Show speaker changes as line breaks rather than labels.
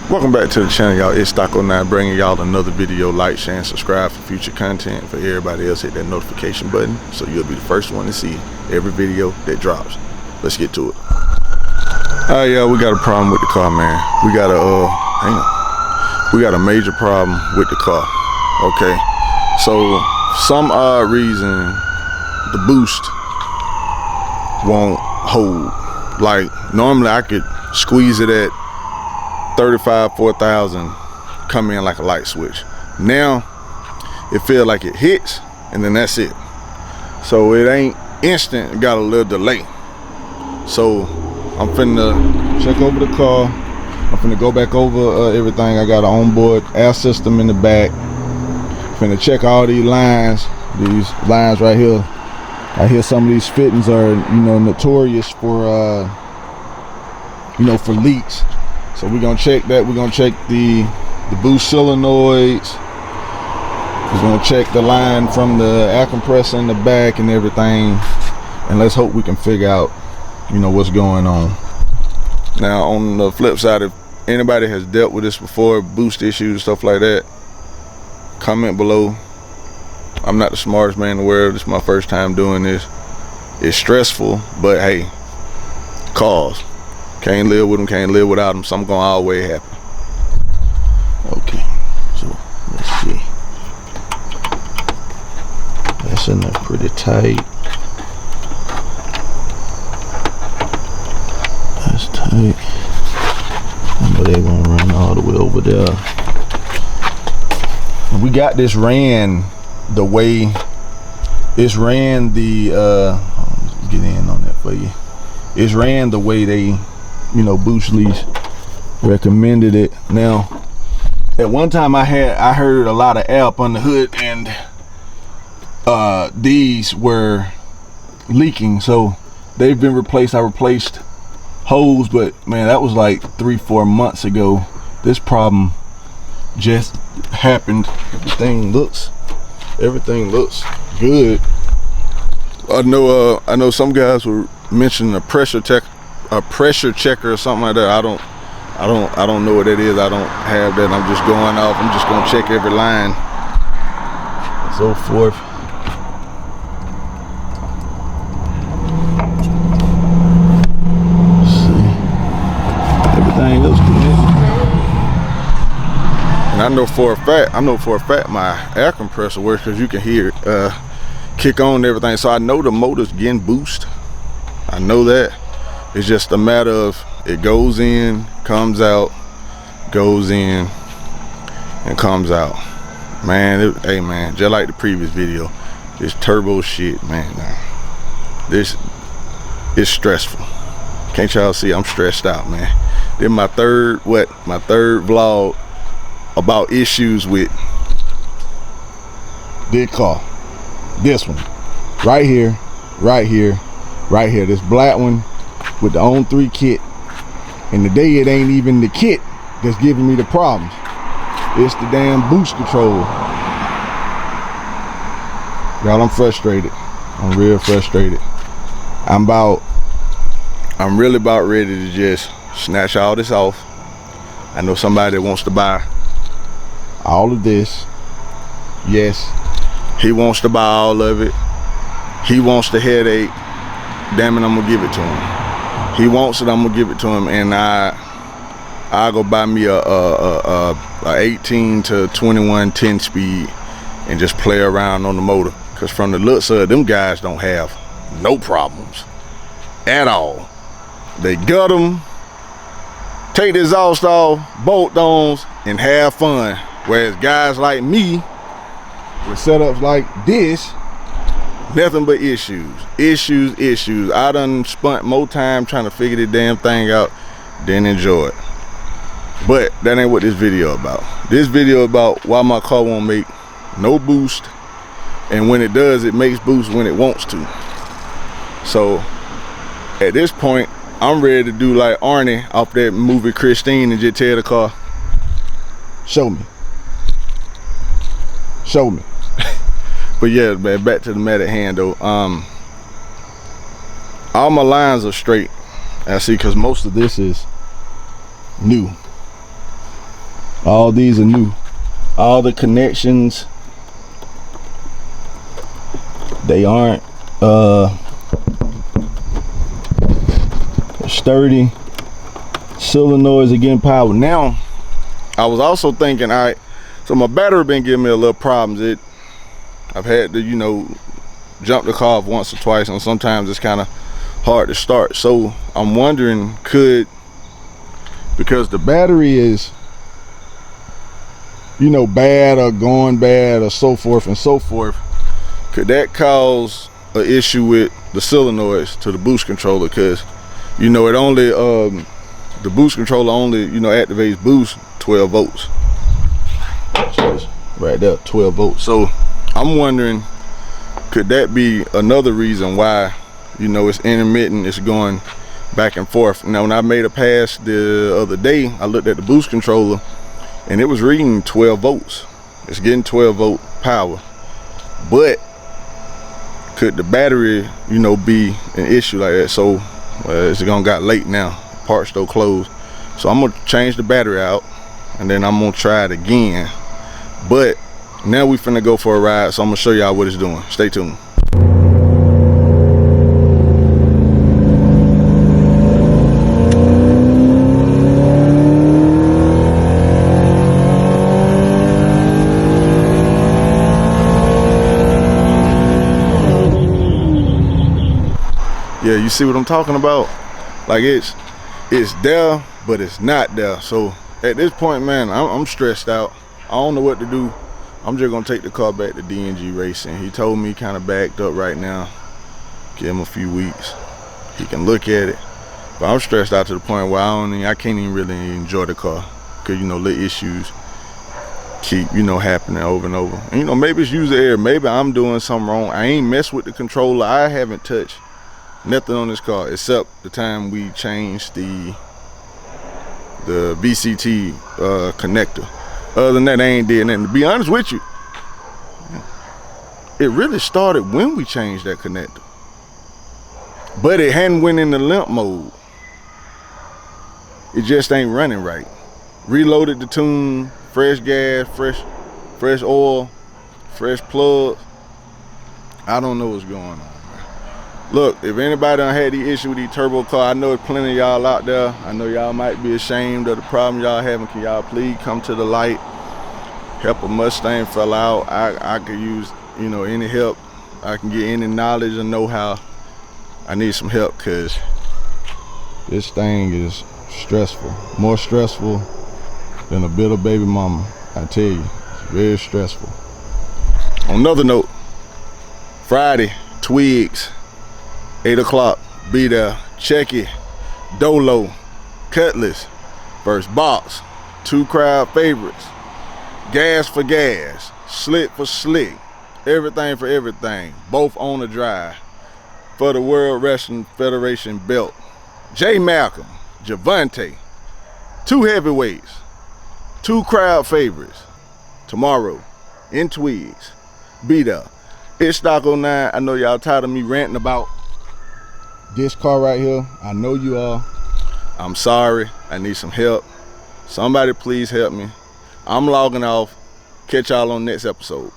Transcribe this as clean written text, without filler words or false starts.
Welcome back to the channel, y'all. It's Stock09 bringing y'all another video. Like, share, and subscribe for future content. For everybody else, hit that notification button so you'll be the first one to see every video that drops. Let's get to it. Alright, y'all, we got a problem with the car, man. We got a major problem with the car. Okay, so some odd reason the boost won't hold. Like normally I could squeeze it at 35, 4,000, come in like a light switch. Now it feels like it hits and then that's it. So it ain't instant, it got a little delay. So I'm finna check over the car. I'm finna go back over everything. I got an onboard air system in the back. Finna check all these lines right here. I hear some of these fittings are, notorious for, for leaks. So we're gonna check that. We're gonna check the boost solenoids. We're gonna check the line from the air compressor in the back and everything. And let's hope we can figure out, what's going on. Now on the flip side, if anybody has dealt with this before, boost issues, stuff like that, comment below. I'm not the smartest man in the world. This is my first time doing this. It's stressful, but hey, cars. Can't live with them, can't live without them. Something gonna always happen. Okay, so let's see. That's in there pretty tight. That's tight. I know they won't run all the way over there. We got this ran the way it's ran the let's get in on that for you. It's ran the way they boost lease recommended it. Now at one time I heard a lot of air up on the hood and these were leaking, so they've been replaced. I replaced hose, but man, that was like 3-4 months ago. This problem just happened. Everything looks good. I know some guys were mentioning a pressure checker or something like that. I don't know what that is. I don't have that. I'm just going off. I'm just gonna check every line and so forth. Let's see. Everything looks good. And I know for a fact my air compressor works, because you can hear it kick on and everything. So I know the motor's getting boost. I know that. It's just a matter of it goes in, comes out, goes in, and comes out. Man, hey man, just like the previous video, this turbo shit, man, this is stressful. Can't y'all see I'm stressed out, man. Then my third vlog about issues with this car. This one right here, this black one with the On3 kit. And today it ain't even the kit that's giving me the problems, it's the damn boost control. Y'all, I'm frustrated. I'm real frustrated. I'm really about ready to just snatch all this off. I know somebody that wants to buy all of this. Yes, he wants to buy all of it. He wants the headache. Damn it, I'm gonna give it to him. He wants it, I'm gonna give it to him, and I'll go buy me a 18 to 21 10 speed and just play around on the motor. Cause from the looks of it, them guys don't have no problems at all. They gut them, take the exhaust off, bolt those, and have fun. Whereas guys like me with setups like this, nothing but issues. I done spent more time trying to figure the damn thing out than enjoy it. But that ain't what this video about. This video about why my car won't make no boost, and when it does, it makes boost when it wants to. So at this point, I'm ready to do like Arnie off that movie Christine and just tell the car, show me. But yeah, man, back to the matter at hand though. All my lines are straight. I see, because most of this is new. All these are new. All the connections, they aren't sturdy. Solenoids are getting power. Now, I was also thinking, all right, so my battery been giving me a little problems. I've had to, you know, jump the car off once or twice, and sometimes it's kind of hard to start. So I'm wondering, because the battery is, you know, bad or going bad or so forth and so forth, could that cause an issue with the solenoids to the boost controller? Because, you know, it only the boost controller only, you know, activates boost 12 volts. So it's right there, 12 volts. So I'm wondering, could that be another reason why, you know, it's intermittent, it's going back and forth? Now, when I made a pass the other day, I looked at the boost controller and it was reading 12 volts. It's getting 12 volt power. But could the battery, you know, be an issue like that? So it's gonna got late now, parts still closed. So I'm gonna change the battery out and then I'm gonna try it again. But now we finna go for a ride, so I'm gonna show y'all what it's doing. Stay tuned. Yeah, you see what I'm talking about? Like it's there, but it's not there. So at this point, man, I'm stressed out. I don't know what to do. I'm just gonna take the car back to DNG Racing. He told me kind of backed up right now. Give him a few weeks. He can look at it. But I'm stressed out to the point where I can't even really enjoy the car. Cause, you know, little issues keep, you know, happening over and over. And, you know, maybe it's user error. Maybe I'm doing something wrong. I ain't messed with the controller. I haven't touched nothing on this car except the time we changed the VCT connector. Other than that, I ain't did nothing. To be honest with you, it really started when we changed that connector. But it hadn't went into limp mode. It just ain't running right. Reloaded the tune, fresh gas, fresh oil, fresh plug. I don't know what's going on, man. Look, if anybody done had the issue with the turbo car, I know there's plenty of y'all out there. I know y'all might be ashamed of the problem y'all having. Can y'all please come to the light? Help a Mustang fella out. I could use, you know, any help. I can get any knowledge and know-how. I need some help because this thing is stressful. More stressful than a bitter baby mama. I tell you, it's very stressful. On another note, Friday, Twigs, 8 o'clock, be there. Check it. Dolo, Cutlass, First Box, 2 crowd favorites, Gas for Gas, Slick for Slick, everything for everything, both on the drive for the World Wrestling Federation belt. J Malcolm, Javante, 2 heavyweights, 2 crowd favorites, tomorrow in Twigs. Be there. It's Stock 09. I know y'all tired of me ranting about this car right here. I know you are. I'm sorry. I need some help. Somebody please help me. I'm logging off. Catch y'all on next episode.